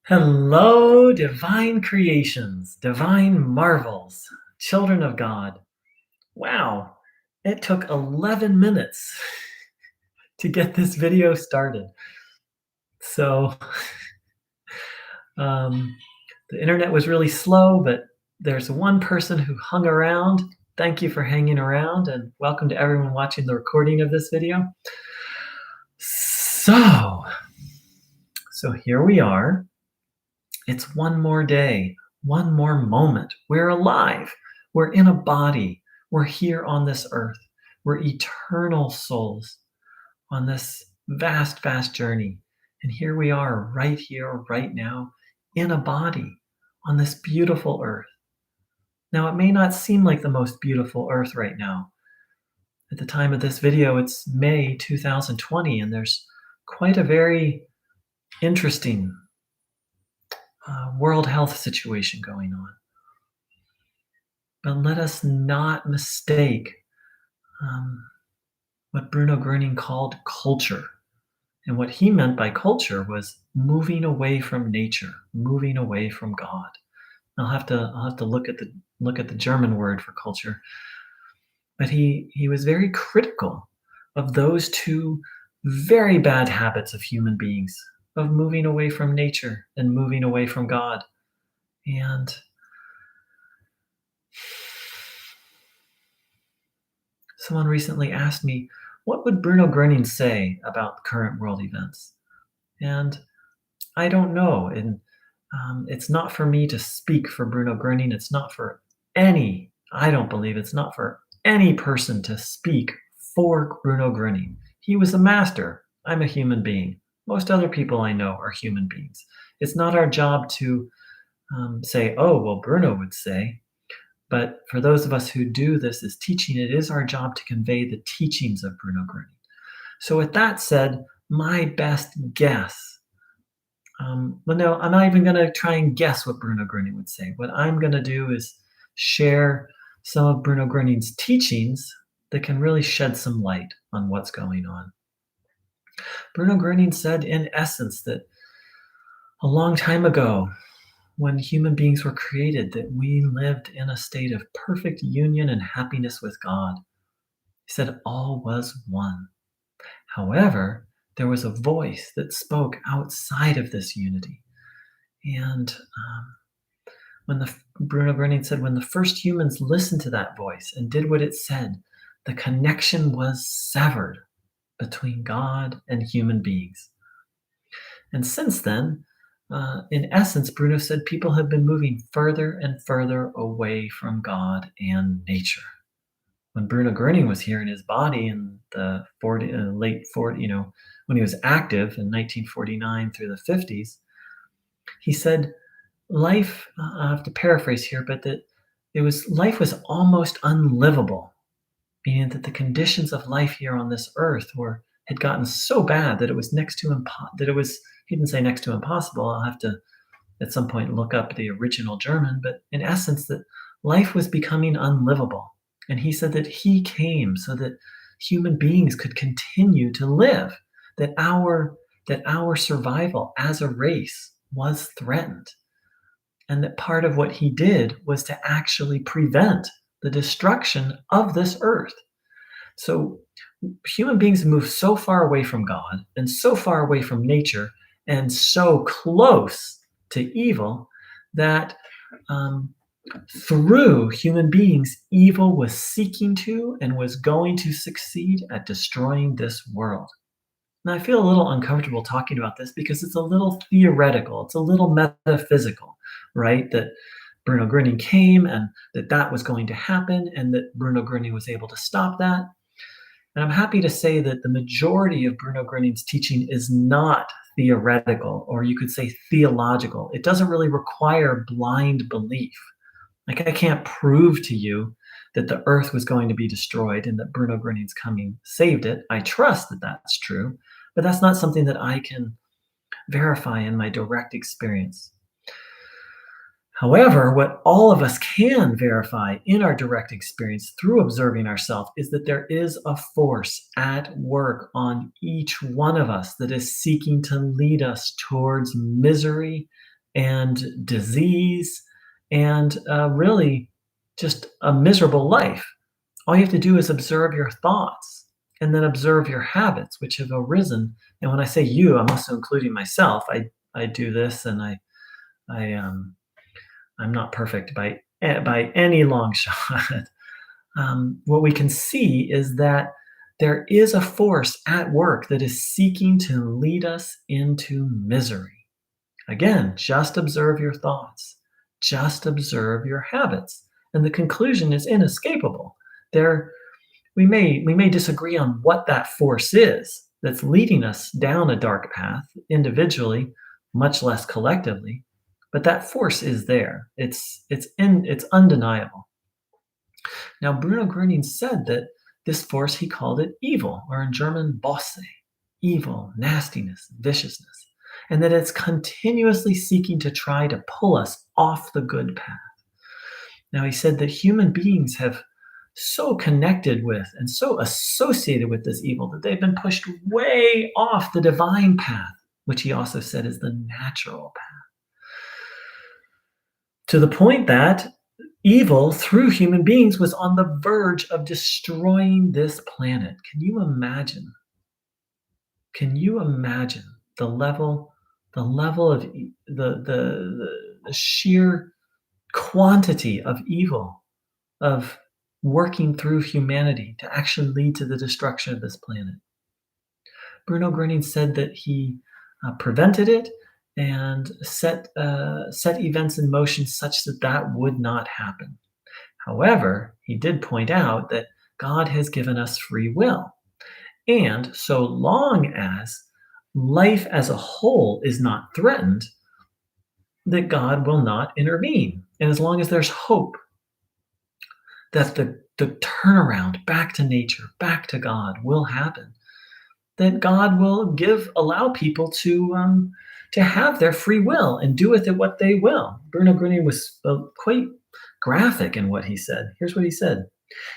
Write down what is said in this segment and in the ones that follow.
Hello, divine creations, divine marvels, children of God. Wow, it took 11 minutes to get this video started. So, um, the internet was really slow, but there's one person who hung around. Thank you for hanging around, and welcome to everyone watching the recording of this video. So here we are. It's one more day, one more moment. We're alive. We're in a body. We're here on this earth. We're eternal souls on this vast, vast journey. And here we are, right here, right now, in a body on this beautiful earth. Now, it may not seem like the most beautiful earth right now. At the time of this video, it's May 2020, and there's quite a very interesting world health situation going on. But let us not mistake what Bruno Groening called culture. And what he meant by culture was moving away from nature, moving away from God. I'll have to look at the German word for culture. But he was very critical of those two very bad habits of human beings, of moving away from nature and moving away from God. And someone recently asked me, what would Bruno Groening say about current world events? And I don't know. And it's not for me to speak for Bruno Groening. It's not for I don't believe it's not for any person to speak for Bruno Groening. He was a master. I'm a human being. Most other people I know are human beings. It's not our job to say, oh, well, Bruno would say. But for those of us who do this as teaching, it is our job to convey the teachings of Bruno Groening. So with that said, my best guess, well, no, I'm not even going to try and guess what Bruno Groening would say. What I'm going to do is share some of Bruno Groening's teachings that can really shed some light on what's going on. Bruno Groening said, in essence, that a long time ago, when human beings were created, that we lived in a state of perfect union and happiness with God. He said all was one. However, there was a voice that spoke outside of this unity. And Bruno Groening said, when the first humans listened to that voice and did what it said, the connection was severed between God and human beings. And since then, in essence, Bruno said people have been moving further and further away from God and nature. When Bruno Groening was here in his body in the late 40s, when he was active in 1949 through the 50s, he said, life, I have to paraphrase here, but that life was almost unlivable, meaning that the conditions of life here on this earth had gotten so bad that it was he didn't say next to impossible. I'll have to at some point look up the original German, but in essence that life was becoming unlivable. And he said that he came so that human beings could continue to live, that our survival as a race was threatened. And that part of what he did was to actually prevent the destruction of this earth. So human beings move so far away from God and so far away from nature and so close to evil that through human beings, evil was seeking to and was going to succeed at destroying this world. Now, I feel a little uncomfortable talking about this because it's a little theoretical. It's a little metaphysical, right? That Bruno Groening came and that was going to happen and that Bruno Groening was able to stop that. And I'm happy to say that the majority of Bruno Groening's teaching is not theoretical, or you could say theological. It doesn't really require blind belief. Like, I can't prove to you that the earth was going to be destroyed and that Bruno Groening's coming saved it. I trust that that's true, but that's not something that I can verify in my direct experience. However, what all of us can verify in our direct experience through observing ourselves is that there is a force at work on each one of us that is seeking to lead us towards misery and disease and really just a miserable life. All you have to do is observe your thoughts and then observe your habits, which have arisen. And when I say you, I'm also including myself. I do this, and I I'm not perfect by any long shot. What we can see is that there is a force at work that is seeking to lead us into misery. Again, just observe your thoughts, just observe your habits, and the conclusion is inescapable. There, we may disagree on what that force is that's leading us down a dark path individually, much less collectively, but that force is there. It's undeniable. Now, Bruno Groening said that this force, he called it evil, or in German, Bosse, evil, nastiness, viciousness, and that it's continuously seeking to try to pull us off the good path. Now, he said that human beings have so connected with and so associated with this evil that they've been pushed way off the divine path, which he also said is the natural path, to the point that evil through human beings was on the verge of destroying this planet. Can you imagine? Can you imagine the level of the sheer quantity of evil of working through humanity to actually lead to the destruction of this planet? Bruno Groening said that he prevented it and set events in motion such that that would not happen. However, he did point out that God has given us free will. And so long as life as a whole is not threatened, that God will not intervene. And as long as there's hope that the turnaround back to nature, back to God will happen, that God will allow people to have their free will and do with it what they will. Bruno Groening was quite graphic in what he said. Here's what he said: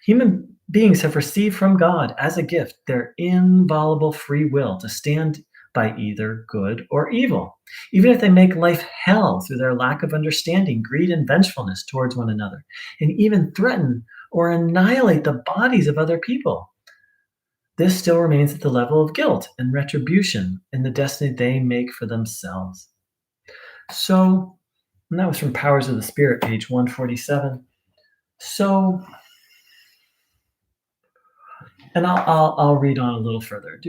human beings have received from God as a gift their inviolable free will to stand by either good or evil, even if they make life hell through their lack of understanding, greed, and vengefulness towards one another, and even threaten or annihilate the bodies of other people. This still remains at the level of guilt and retribution in the destiny they make for themselves. So, and that was from Powers of the Spirit, page 147. So, and I'll read on a little further.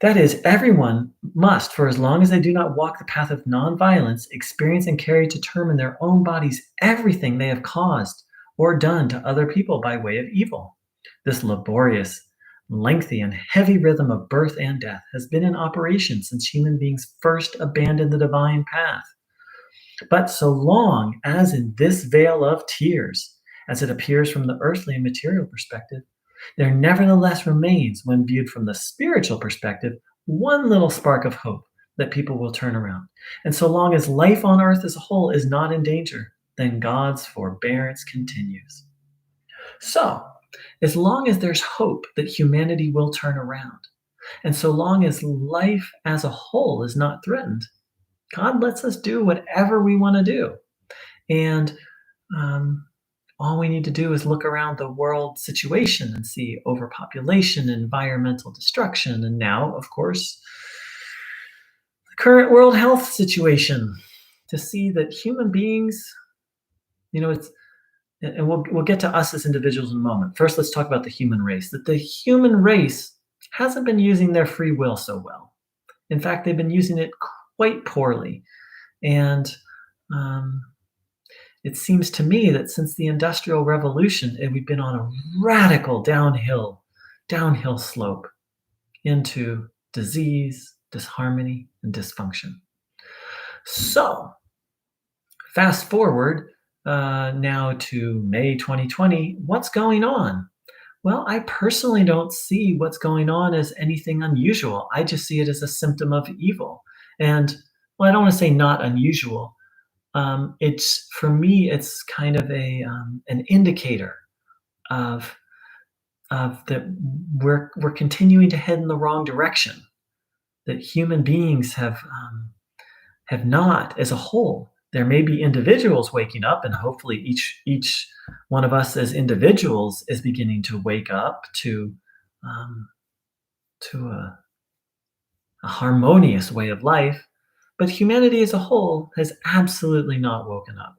That is, everyone must, for as long as they do not walk the path of nonviolence, experience and carry to term in their own bodies everything they have caused or done to other people by way of evil. This laborious, lengthy, and heavy rhythm of birth and death has been in operation since human beings first abandoned the divine path. But so long as in this vale of tears, as it appears from the earthly and material perspective, there nevertheless remains, when viewed from the spiritual perspective, one little spark of hope that people will turn around. And so long as life on earth as a whole is not in danger, then God's forbearance continues. So, as long as there's hope that humanity will turn around, and so long as life as a whole is not threatened, God lets us do whatever we want to do. And all we need to do is look around the world situation and see overpopulation, environmental destruction, and now, of course, the current world health situation to see that human beings, it's, and we'll get to us as individuals in a moment. First, let's talk about the human race. That the human race hasn't been using their free will so well. In fact, they've been using it quite poorly. And it seems to me that since the Industrial Revolution, we've been on a radical downhill slope into disease, disharmony, and dysfunction. So, fast forward now to May 2020, what's going on? Well, I personally don't see what's going on as anything unusual. I just see it as a symptom of evil. And, well, I don't want to say not unusual. It's, for me, it's kind of an indicator of that we're continuing to head in the wrong direction. that human beings have not as a whole. There may be individuals waking up, and hopefully each one of us as individuals is beginning to wake up um, to a harmonious way of life. But humanity as a whole has absolutely not woken up.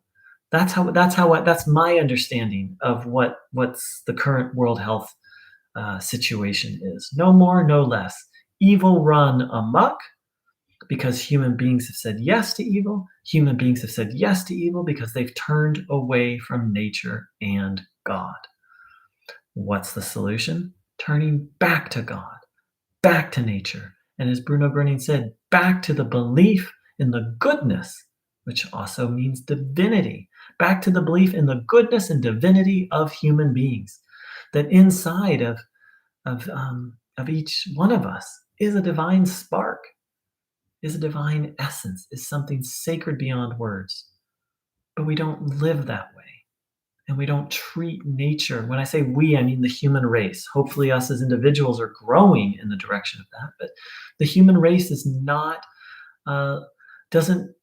That's my understanding of what's the current world health situation is. No more, no less. Evil run amok because human beings have said yes to evil. Human beings have said yes to evil because they've turned away from nature and God. What's the solution? Turning back to God, back to nature. And as Bruno Groening said, back to the belief in the goodness, which also means divinity, back to the belief in the goodness and divinity of human beings. That inside of each one of us is a divine spark, is a divine essence, is something sacred beyond words. But we don't live that way. And we don't treat nature. When I say we, I mean the human race. Hopefully, us as individuals are growing in the direction of that. But the human race is not, doesn't,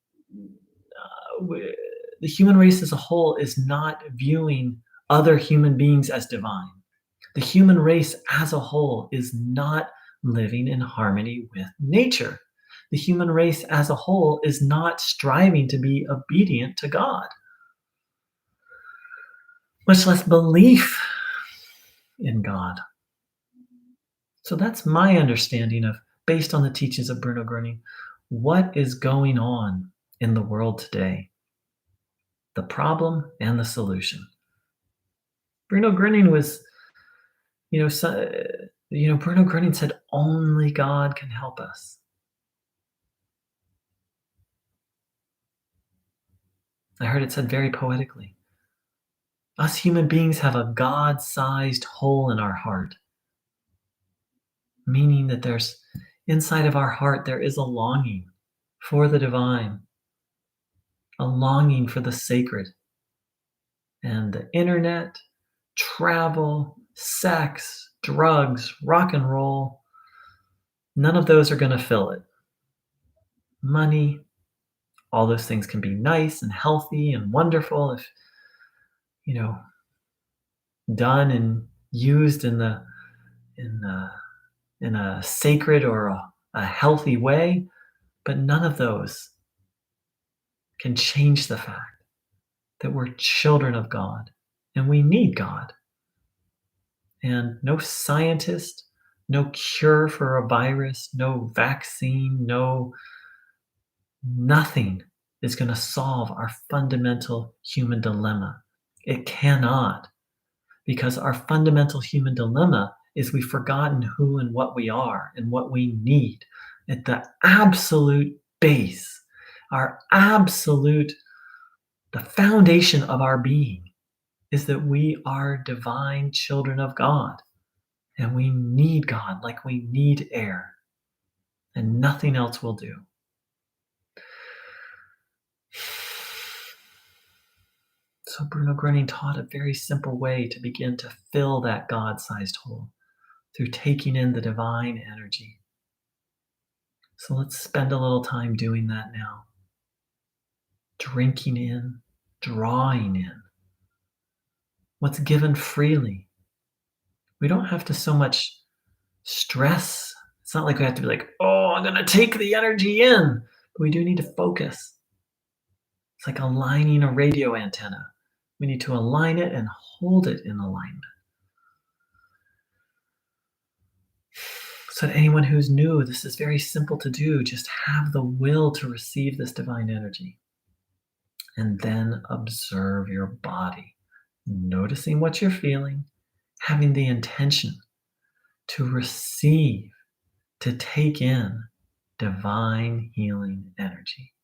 the human race as a whole is not viewing other human beings as divine. The human race as a whole is not living in harmony with nature. The human race as a whole is not striving to be obedient to God, much less belief in God. So that's my understanding of, based on the teachings of Bruno Groening, what is going on in the world today, the problem and the solution. Bruno Groening was, Bruno Groening said only God can help us. I heard it said very poetically. Us human beings have a God-sized hole in our heart, meaning that there's inside of our heart there is a longing for the divine, a longing for the sacred. And the internet, travel, sex, drugs, rock and roll, none of those are going to fill it. Money, all those things can be nice and healthy and wonderful if, done and used in a sacred or a healthy way, but none of those can change the fact that we're children of God and we need God. And no scientist, no cure for a virus, no vaccine, nothing is going to solve our fundamental human dilemma. It cannot, because our fundamental human dilemma is we've forgotten who and what we are and what we need. At the absolute base, the foundation of our being is that we are divine children of God. And we need God like we need air. And nothing else will do. So Bruno Groening taught a very simple way to begin to fill that God-sized hole through taking in the divine energy. So let's spend a little time doing that now. Drinking in, drawing in what's given freely. We don't have to so much stress. It's not like we have to be like, oh, I'm going to take the energy in. But we do need to focus. It's like aligning a radio antenna. We need to align it and hold it in alignment. So to anyone who's new, this is very simple to do. Just have the will to receive this divine energy. And then observe your body, noticing what you're feeling, having the intention to receive, to take in divine healing energy.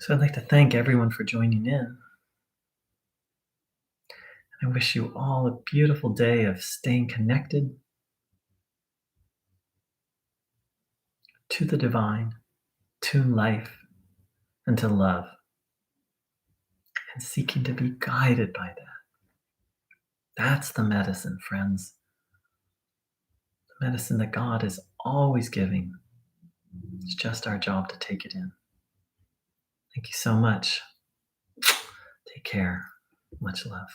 So I'd like to thank everyone for joining in. I wish you all a beautiful day of staying connected to the divine, to life, and to love, and seeking to be guided by that. That's the medicine, friends. The medicine that God is always giving. It's just our job to take it in. Thank you so much. Take care. Much love.